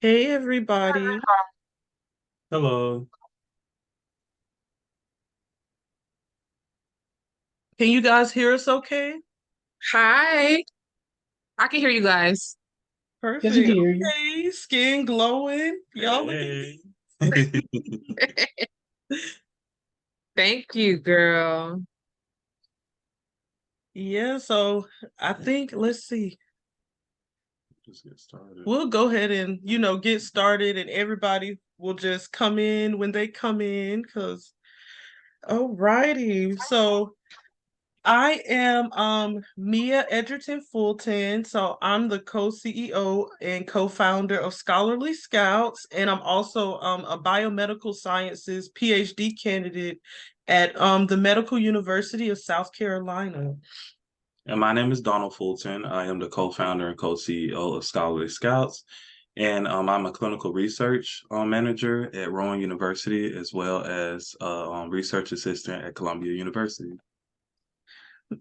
Hey everybody. Hello. Can you guys hear us okay? Hi, I can hear you guys. Perfect. Yes, we can hear you. Okay, skin glowing. Y'all looking Hey. Thank you, girl. Yeah, so I think let's see. Just get started. We'll go ahead and, get started and everybody will just come in when they come in because alrighty. So I am Mia Edgerton Fulton. So I'm the co-CEO and co-founder of Scholarly Scouts, and I'm also a biomedical sciences PhD candidate at the Medical University of South Carolina. And my name is Donald Fulton. I am the co-founder and co-CEO of Scholarly Scouts. And I'm a clinical research manager at Rowan University, as well as research assistant at Columbia University.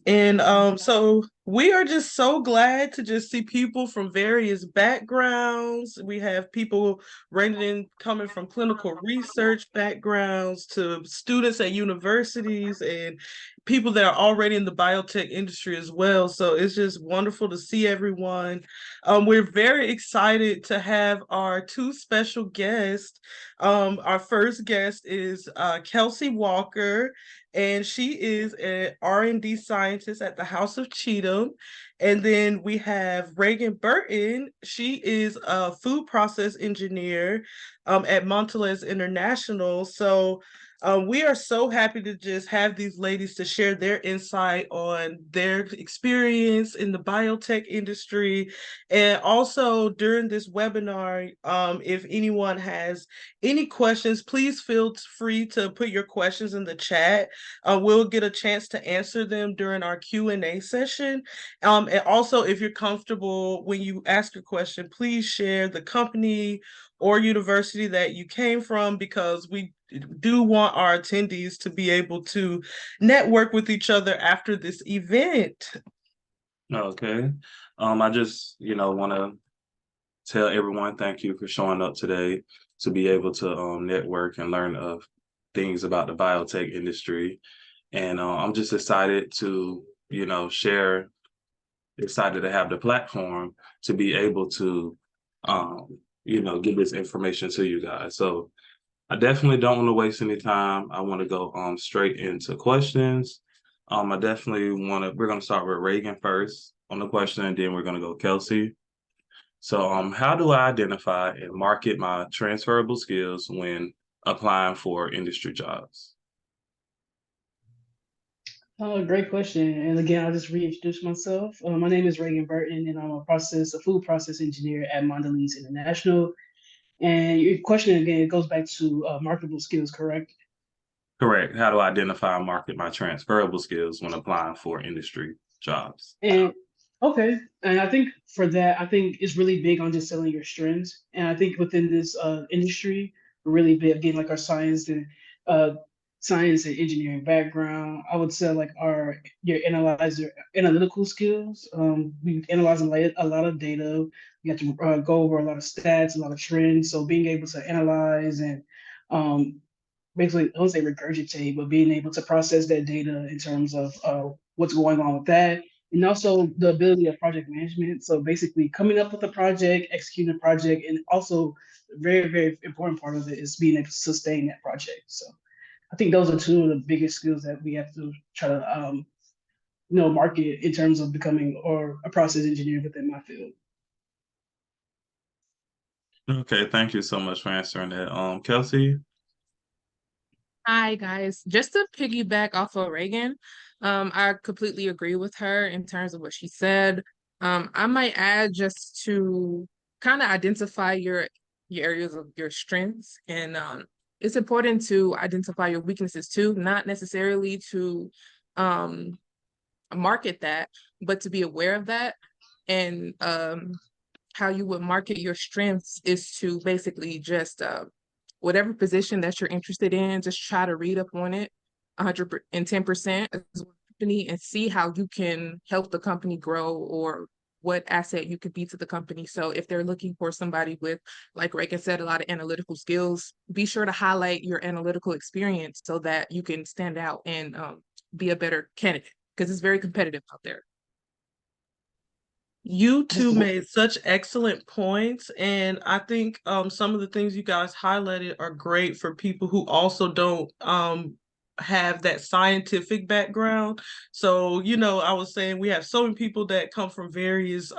And so we are just so glad to just see people from various backgrounds. We have people ranging coming from clinical research backgrounds to students at universities and people that are already in the biotech industry as well. So it's just wonderful to see everyone. We're very excited to have our two special guests. Our first guest is Kelsey Walker, and she is an R&D scientist at the House of Cheatham. And then we have Rae'gan Burton. She is a food process engineer at Mondelez International. So we are so happy to just have these ladies to share their insight on their experience in the biotech industry. And also during this webinar, if anyone has any questions, please feel free to put your questions in the chat. We'll get a chance to answer them during our Q&A session. And also, if you're comfortable when you ask a question, please share the company or university that you came from, because we do want our attendees to be able to network with each other after this event. Okay. I just, want to tell everyone thank you for showing up today to be able to network and learn of things about the biotech industry. And I'm just excited to, share, excited to have the platform to be able to, give this information to you guys. So I definitely don't want to waste any time. I want to go straight into questions. I definitely want to, we're going to start with Rae'gan first on the question, and then we're going to go Kelsey. So, how do I identify and market my transferable skills when applying for industry jobs? Great question. And again, I'll just reintroduce myself. My name is Rae'gan Burton, and I'm a food process engineer at Mondelez International. And your question again, it goes back to marketable skills, correct? Correct. How do I identify and market my transferable skills when applying for industry jobs? And okay, and I think for that, I think it's really big on just selling your strengths. And I think within this industry, we're really big again, like our uh, science and engineering background. I would say like our your analytical skills. We analyze a lot of data. We have to go over a lot of stats, a lot of trends. So being able to analyze and um, basically, I don't say regurgitate, but being able to process that data in terms of what's going on with that. And also the ability of project management. So basically coming up with a project, executing a project, and also very, very important part of it is being able to sustain that project. So I think those are two of the biggest skills that we have to try to market in terms of becoming or a process engineer within my field. Okay, thank you so much for answering that. Kelsey? Hi, guys. Just to piggyback off of Reagan, I completely agree with her in terms of what she said. I might add just to kind of identify your areas of your strengths, and it's important to identify your weaknesses too, not necessarily to um market that, but to be aware of that. And how you would market your strengths is to basically just whatever position that you're interested in, just try to read up on it 110% as a company and see how you can help the company grow or what asset you could be to the company. So if they're looking for somebody with, like Rae'gan said, a lot of analytical skills, be sure to highlight your analytical experience so that you can stand out and be a better candidate, because it's very competitive out there. You two made such excellent points, and I think some of the things you guys highlighted are great for people who also don't have that scientific background. So, I was saying we have so many people that come from various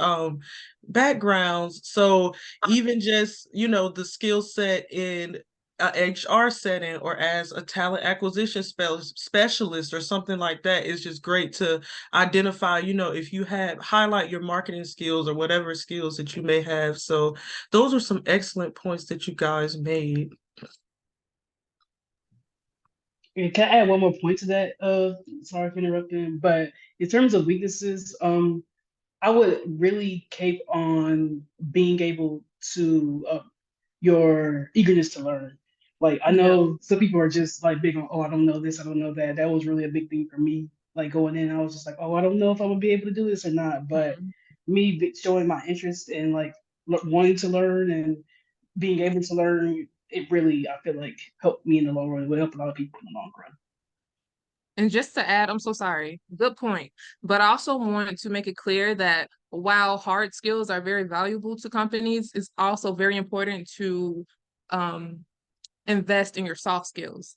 backgrounds. So even just, the skill set in HR setting or as a talent acquisition specialist or something like that is just great to identify, if you highlight your marketing skills or whatever skills that you may have. So those are some excellent points that you guys made. And can I add one more point to that? Sorry for interrupting, but in terms of weaknesses, I would really cape on being able to your eagerness to learn. Like I know some people are just like big on, oh, I don't know this, I don't know that. That was really a big thing for me. Like going in, I was just like, oh, I don't know if I'm gonna be able to do this or not. But me showing my interest in like wanting to learn and being able to learn, it really, I feel like, helped me in the long run. It will help a lot of people in the long run. And just to add, I'm so sorry, good point. But I also want to make it clear that while hard skills are very valuable to companies, it's also very important to invest in your soft skills,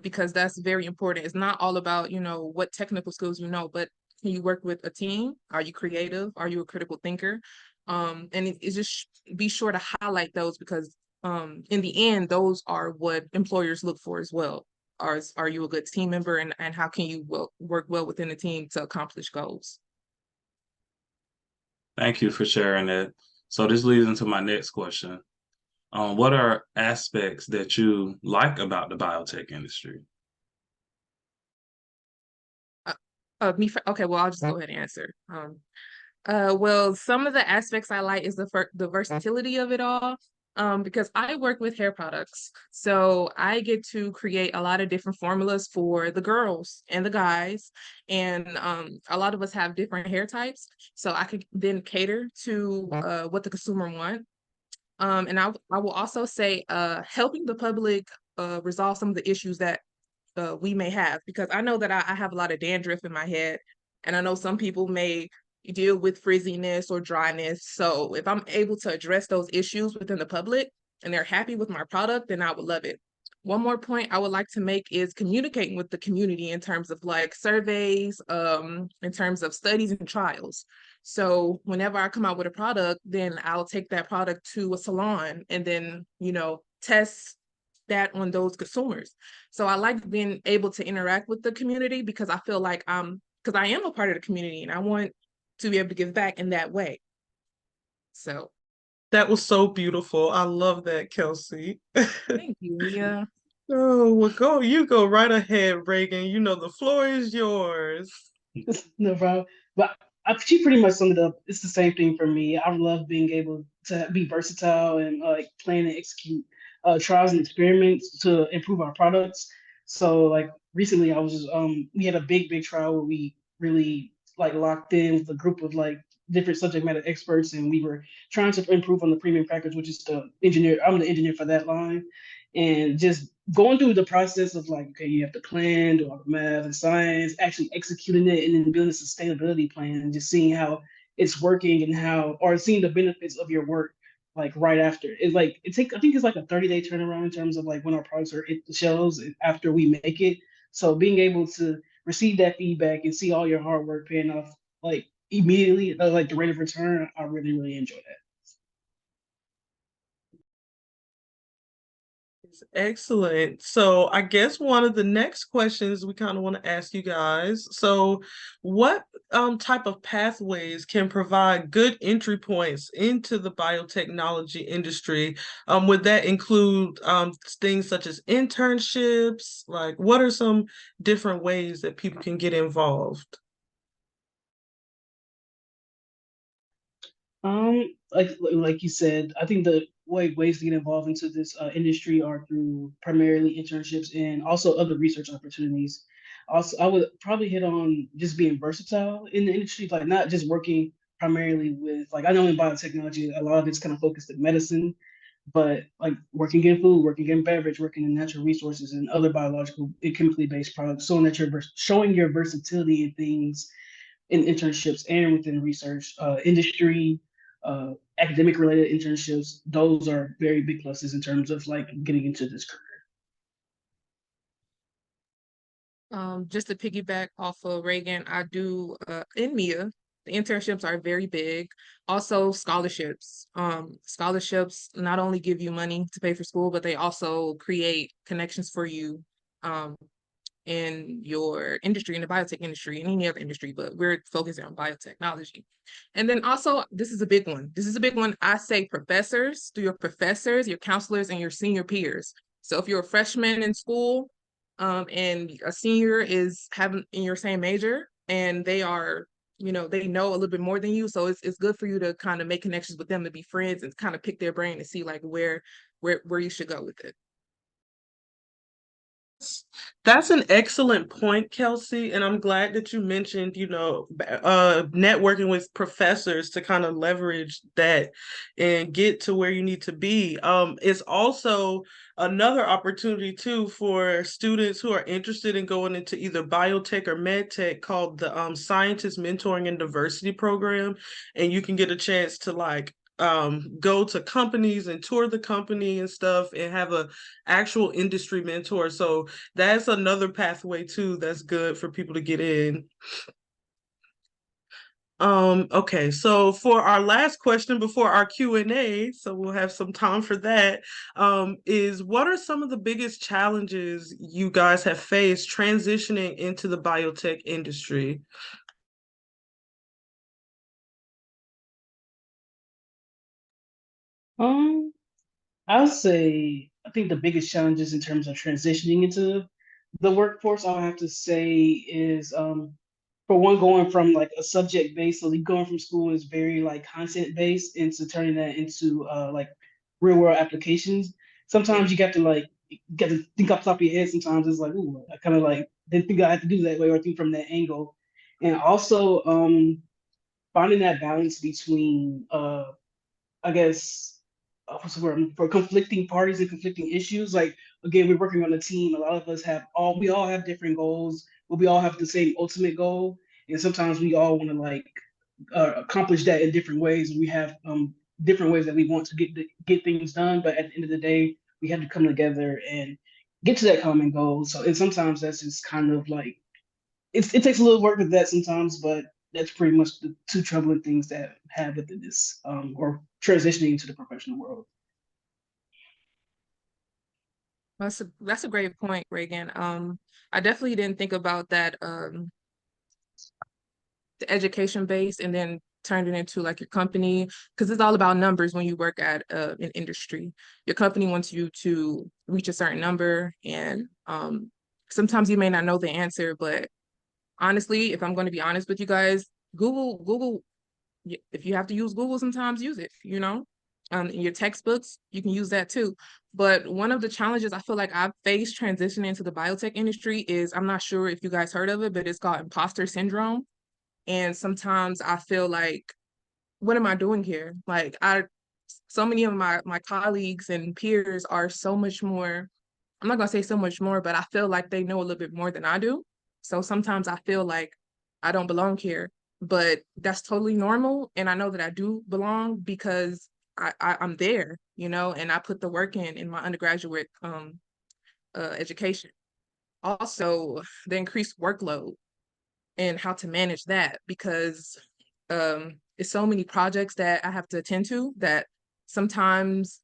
because that's very important. It's not all about, what technical skills you know, but can you work with a team? Are you creative? Are you a critical thinker? And it's just be sure to highlight those, because in the end, those are what employers look for as well. Are you a good team member, and how can you work well within the team to accomplish goals? Thank you for sharing that. So this leads into my next question. What are aspects that you like about the biotech industry? Okay, well, I'll just go ahead and answer. Well, some of the aspects I like is the versatility of it all. Because I work with hair products, so I get to create a lot of different formulas for the girls and the guys, and a lot of us have different hair types, so I could then cater to what the consumer want. And I will also say helping the public resolve some of the issues that we may have, because I know that I have a lot of dandruff in my head, and I know some people may deal with frizziness or dryness. So if I'm able to address those issues within the public and they're happy with my product, then I would love it. One more point I would like to make is communicating with the community in terms of like surveys, in terms of studies and trials. So whenever I come out with a product, then I'll take that product to a salon and then, test that on those consumers. So I like being able to interact with the community, because I feel like because I am a part of the community and I want to be able to give back in that way. So that was so beautiful. I love that, Kelsey. Thank you, Mia. Oh, well, you go right ahead, Rae'gan. The floor is yours. No problem. But she pretty much summed it up. It's the same thing for me. I love being able to be versatile and like plan and execute trials and experiments to improve our products. So like recently, I was we had a big trial where we really like locked in with a group of like different subject matter experts, and we were trying to improve on the premium package, which is the engineer. I'm the engineer for that line, and just going through the process of like, okay, you have to plan, do all the math and science, actually executing it, and then building a sustainability plan, and just seeing how it's working and or seeing the benefits of your work like right after. It's like I think it's like a 30-day turnaround in terms of like when our products are hit the shelves after we make it. So being able to receive that feedback and see all your hard work paying off like immediately, like the rate of return, I really enjoy that. Excellent. So I guess one of the next questions we kind of want to ask you guys. So what type of pathways can provide good entry points into the biotechnology industry? Would that include things such as internships? Like what are some different ways that people can get involved? Like you said, I think the ways to get involved into this industry are through primarily internships and also other research opportunities. Also, I would probably hit on just being versatile in the industry, like not just working primarily with like I know in biotechnology a lot of it's kind of focused in medicine, but like working in food, working in beverage, working in natural resources and other biological and chemically based products, showing that you're showing your versatility in things in internships and within research, industry, academic related internships. Those are very big pluses in terms of like getting into this career. Just to piggyback off of Rae'gan, I do in MIA, the internships are very big. Also scholarships. Scholarships not only give you money to pay for school, but they also create connections for you in your industry, in the biotech industry, in any other industry, but we're focusing on biotechnology. And then also, this is a big one. This is a big one. I say professors, through your professors, your counselors, and your senior peers. So if you're a freshman in school, and a senior is having in your same major, and they are, they know a little bit more than you, so it's good for you to kind of make connections with them, to be friends and kind of pick their brain to see like where you should go with it. That's an excellent point, Kelsey, and I'm glad that you mentioned, networking with professors to kind of leverage that and get to where you need to be. It's also another opportunity too for students who are interested in going into either biotech or medtech, called the Scientist Mentoring and Diversity Program, and you can get a chance to go to companies and tour the company and stuff and have a actual industry mentor. So that's another pathway too that's good for people to get in. Okay, so for our last question before our Q&A, so we'll have some time for that, is what are some of the biggest challenges you guys have faced transitioning into the biotech industry? I'll say I think the biggest challenges in terms of transitioning into the workforce, I'll have to say is for one, going from like a subject based, so going from school is very like content based into turning that into like real world applications. Sometimes you got to get to think off the top of your head. Sometimes it's like, ooh, I kind of like didn't think I had to do that way or think from that angle. And also finding that balance between I guess what's the word, for conflicting parties and conflicting issues. Like again, we're working on a team. A lot of us we all have different goals, but we all have the same ultimate goal. And sometimes we all want to accomplish that in different ways. We have different ways that we want to get things done. But at the end of the day, we have to come together and get to that common goal. So and sometimes that's just kind of like it takes a little work with that sometimes, but that's pretty much the two troubling things that have within this or transitioning into the professional world. That's a great point, Rae'gan. I definitely didn't think about that, the education base and then turned it into like your company, because it's all about numbers when you work at an industry. Your company wants you to reach a certain number, and sometimes you may not know the answer, but honestly, if I'm going to be honest with you guys, Google, if you have to use Google, sometimes use it, in your textbooks, you can use that too. But one of the challenges I feel like I've faced transitioning into the biotech industry is, I'm not sure if you guys heard of it, but it's called imposter syndrome. And sometimes I feel like, what am I doing here? Like so many of my colleagues and peers are so much more, I'm not gonna say so much more, but I feel like they know a little bit more than I do. So sometimes I feel like I don't belong here, but that's totally normal. And I know that I do belong because I'm there, and I put the work in my undergraduate education. Also, the increased workload and how to manage that, because it's so many projects that I have to attend to that sometimes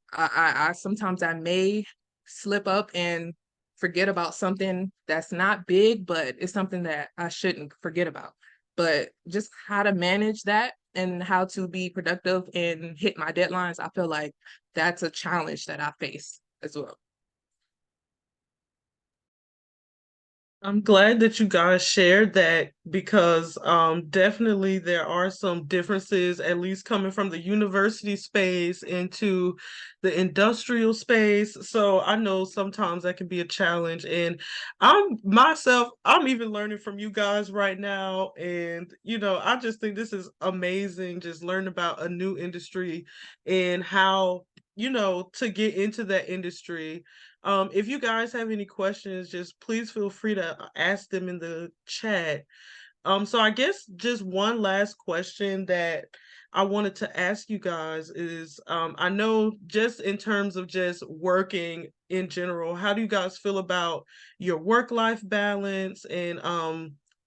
sometimes I may slip up and forget about something that's not big, but it's something that I shouldn't forget about. But just how to manage that and how to be productive and hit my deadlines, I feel like that's a challenge that I face as well. I'm glad that you guys shared that because definitely there are some differences, at least coming from the university space into the industrial space. So I know sometimes that can be a challenge. And I'm even learning from you guys right now. And, I just think this is amazing, just learn about a new industry and how, to get into that industry. If you guys have any questions, just please feel free to ask them in the chat. So I guess just one last question that I wanted to ask you guys is, I know just in terms of just working in general, how do you guys feel about your work-life balance and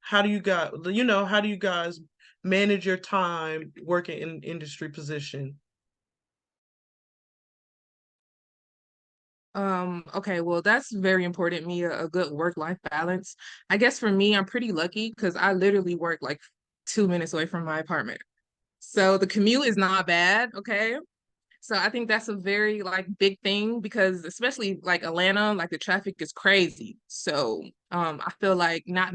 how do you guys manage your time working in industry position? Okay, well, that's very important to me, a good work-life balance. I guess for me, I'm pretty lucky because I literally work like 2 minutes away from my apartment. So the commute is not bad, okay? So I think that's a very like big thing because especially like Atlanta, like the traffic is crazy. So I feel like not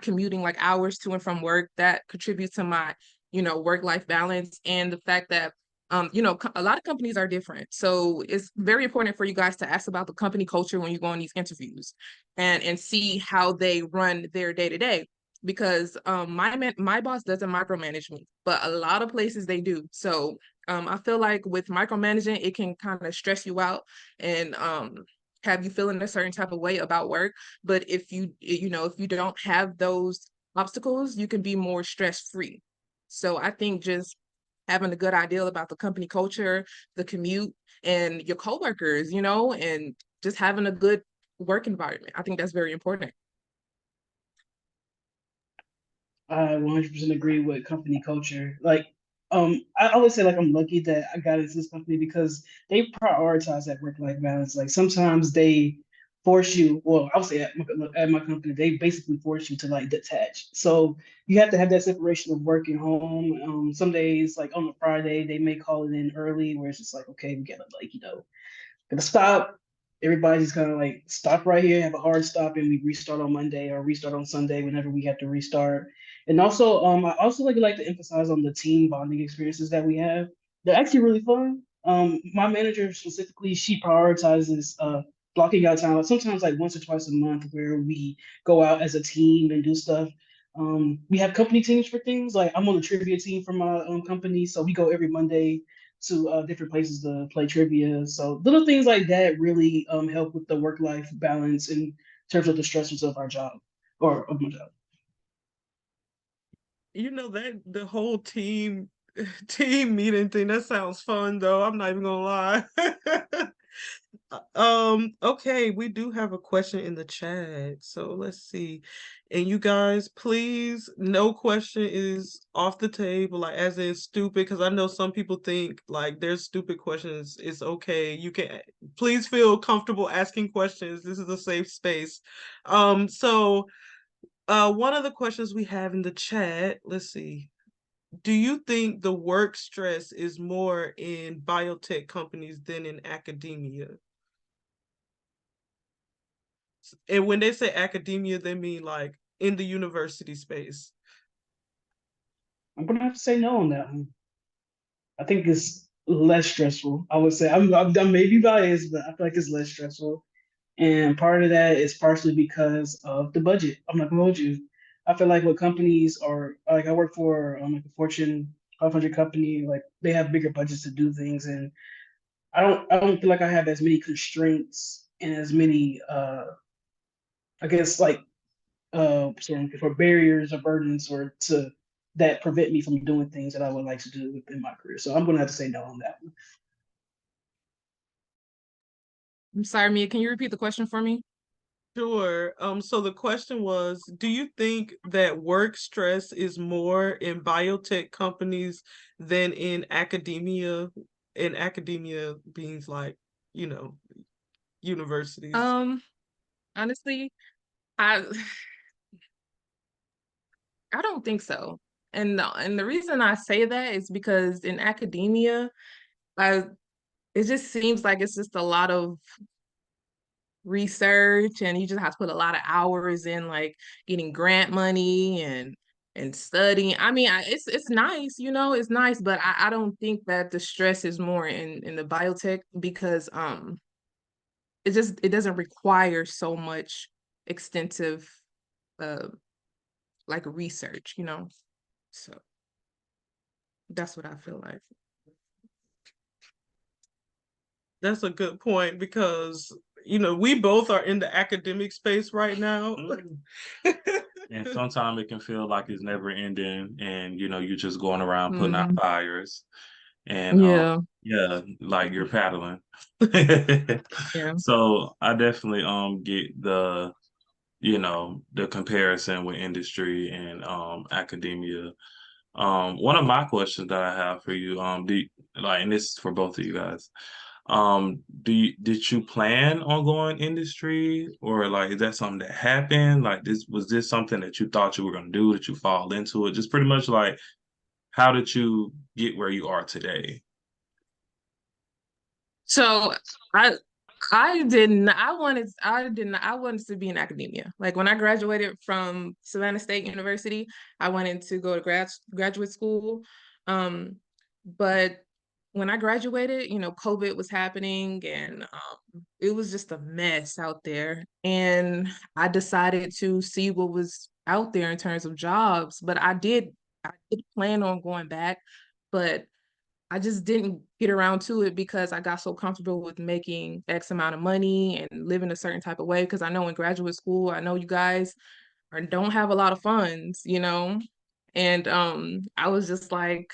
commuting like hours to and from work, that contributes to my, work-life balance and the fact that a lot of companies are different. So it's very important for you guys to ask about the company culture when you go on these interviews and see how they run their day to day. Because my boss doesn't micromanage me, but a lot of places they do. So I feel like with micromanaging, it can kind of stress you out and have you feeling a certain type of way about work. But if you don't have those obstacles, you can be more stress free. So I think just having a good idea about the company culture, the commute, and your coworkers, and just having a good work environment. I think that's very important. I 100% agree with company culture. Like, I always say like I'm lucky that I got into this company because they prioritize that work-life balance. Like sometimes they force you. Well, I would say at my company, they basically force you to like detach. So you have to have that separation of work and home. Some days, like on a Friday, they may call it in early, where it's just like, okay, we gotta like gonna stop. Everybody's gonna like stop right here, have a hard stop, and we restart on Monday or restart on Sunday whenever we have to restart. And also, I also like to emphasize on the team bonding experiences that we have. They're actually really fun. My manager specifically, she prioritizes blocking out time, sometimes like once or twice a month, where we go out as a team and do stuff. We have company teams for things. Like I'm on the trivia team for my company, so we go every Monday to different places to play trivia. So little things like that really help with the work-life balance in terms of the stressors of our job or of my job. That the whole team meeting thing, that sounds fun though. I'm not even gonna lie. Okay, we do have a question in the chat. So let's see. And you guys, please, no question is off the table, like as in stupid, because I know some people think like there's stupid questions. It's okay. You can please feel comfortable asking questions. This is a safe space. So one of the questions we have in the chat, let's see. Do you think the work stress is more in biotech companies than in academia? And when they say academia, they mean like in the university space. I'm gonna have to say no on that one. I think it's less stressful. I would say I'm maybe biased, but I feel like it's less stressful. And part of that is partially because of the budget. I'm not gonna hold you. I feel like what companies are like I work for like a Fortune 500 company, like they have bigger budgets to do things, and I don't feel like I have as many constraints and as many I guess like for barriers or burdens or to that prevent me from doing things that I would like to do within my career. So I'm gonna have to say no on that one. I'm sorry, Mia, can you repeat the question for me? Sure. So the question was, do you think that work stress is more in biotech companies than in academia? In academia means like, you know, universities. Um, Honestly, I I don't think so. And the reason I say that is because in academia, I it just seems like it's just a lot of research, and you just have to put a lot of hours in, like getting grant money and studying. I mean, it's nice, you know, it's nice, but I don't think that the stress is more in the biotech because it doesn't require so much extensive uh like research, you know. So that's what I feel like. That's a good point because we both are in the academic space right now. And sometimes it can feel like it's never ending, and you're just going around putting out fires, and Yeah. yeah, like you're paddling. Yeah. So I definitely get the comparison with industry and academia. One of my questions that I have for you, and this is for both of you guys. Did you plan on going industry, or like is that something that happened? Like was this something that you thought you were gonna do, that you fall into it? Just pretty much like how did you get where you are today? So I didn't I wanted to be in academia. Like when I graduated from Savannah State University, I wanted to go to graduate school. But when I graduated, COVID was happening, and it was just a mess out there. And I decided to see what was out there in terms of jobs. But I did plan on going back, but I just didn't get around to it because I got so comfortable with making X amount of money and living a certain type of way. Because I know in graduate school, I know you guys don't have a lot of funds, and I was just like,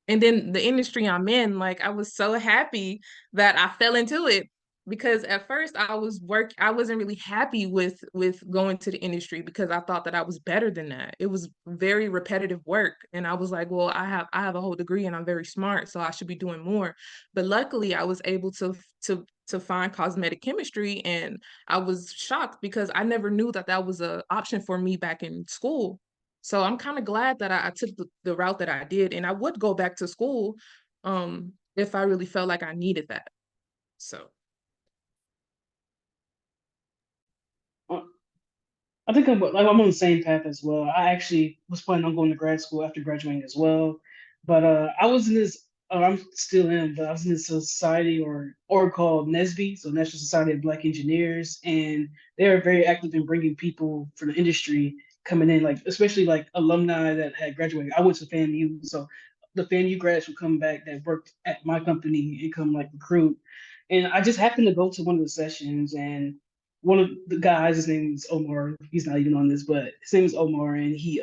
and then the industry I'm in, like I was so happy that I fell into it, because at first I wasn't really happy with going to the industry because I thought that I was better than that. It was very repetitive work, and I was like, well, I have a whole degree and I'm very smart, so I should be doing more. But luckily I was able to find cosmetic chemistry, and I was shocked because I never knew that that was an option for me back in school. So I'm kind of glad that I took the route that I did, and I would go back to school if I really felt like I needed that. So Uh, I think I'm on the same path as well. I actually was planning on going to grad school after graduating as well, but I was in this. I'm still in, but I was in this society or called NSBE, so National Society of Black Engineers, and they are very active in bringing people from the industry coming in, like especially like alumni that had graduated. I went to FAMU, so the FAMU grads would come back that worked at my company and come like recruit, and I just happened to go to one of the sessions, and one of the guys, his name is Omar. He's not even on this, but his name is Omar, and he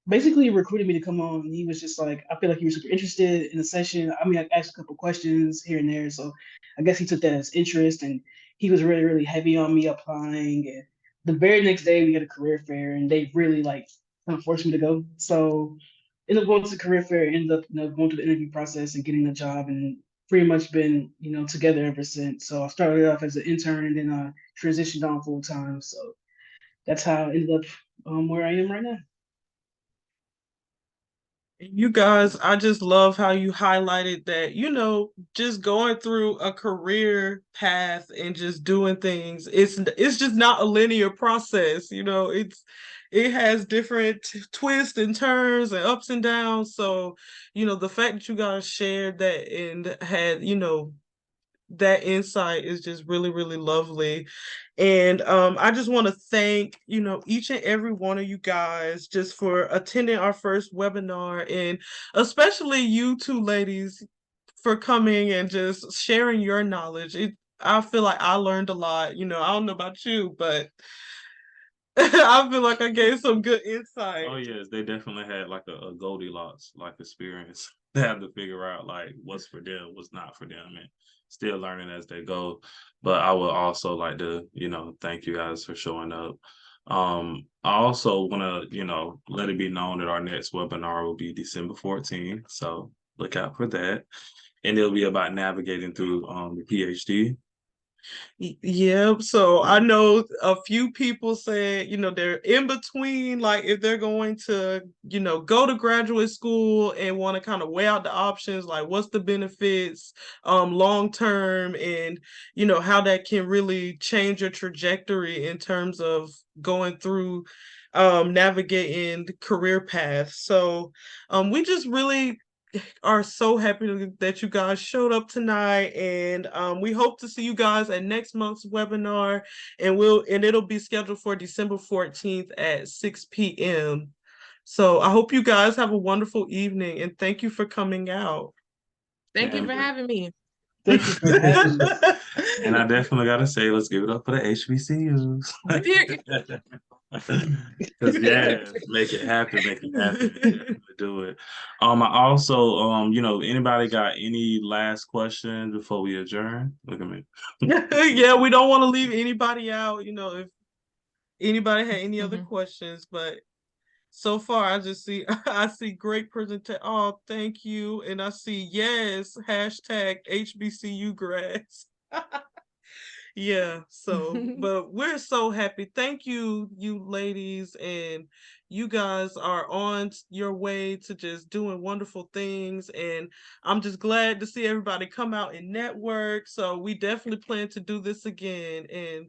basically recruited me to come on. He was just like, I feel like you were super interested in the session. I mean, I asked a couple questions here and there, so I guess he took that as interest, and he was really, really heavy on me applying. And the very next day, we had a career fair, and they really like kind of forced me to go. So ended up going to the career fair, ended up going through the interview process and getting the job, and pretty much been together ever since. So I started off as an intern, and then I transitioned on full time. So that's how I ended up where I am right now. You guys, I just love how you highlighted that, just going through a career path and just doing things. It's just not a linear process, it has different twists and turns and ups and downs. So, the fact that you guys shared that and had, that insight is just really, really lovely. And I just want to thank, each and every one of you guys just for attending our first webinar, and especially you two ladies for coming and just sharing your knowledge. I feel like I learned a lot. I don't know about you, but I feel like I gave some good insight. Oh yes, they definitely had like a Goldilocks like experience. They have to figure out like what's for them, what's not for them, and still learning as they go. But I would also like to, thank you guys for showing up. I also want to, let it be known that our next webinar will be December 14th. So look out for that. And it'll be about navigating through the PhD. Yep. So I know a few people said, they're in between, like if they're going to, go to graduate school and want to kind of weigh out the options, like what's the benefits long term, and how that can really change your trajectory in terms of going through navigating the career path. So we just really are so happy that you guys showed up tonight, and we hope to see you guys at next month's webinar, and it'll be scheduled for December 14th at 6 p.m. So I hope you guys have a wonderful evening, and thank you for coming out. Thank you for having me. Thank you for having us. And I definitely gotta say, let's give it up for the HBCUs. Because make it happen, do it. I also, anybody got any last questions before we adjourn? Look at me. Yeah, we don't want to leave anybody out, if anybody had any other questions, but so far I just see I see great presentation. Oh, thank you. And I see yes, hashtag HBCU grads. Yeah, so but we're so happy. Thank you, you ladies, and you guys are on your way to just doing wonderful things, and I'm just glad to see everybody come out and network. So we definitely plan to do this again, and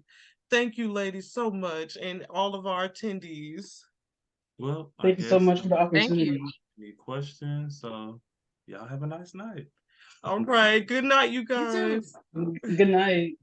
thank you ladies so much, and all of our attendees. Well, Thank you so much for the opportunity. Any questions? So y'all have a nice night. All right, good night, you guys. You too. Good night.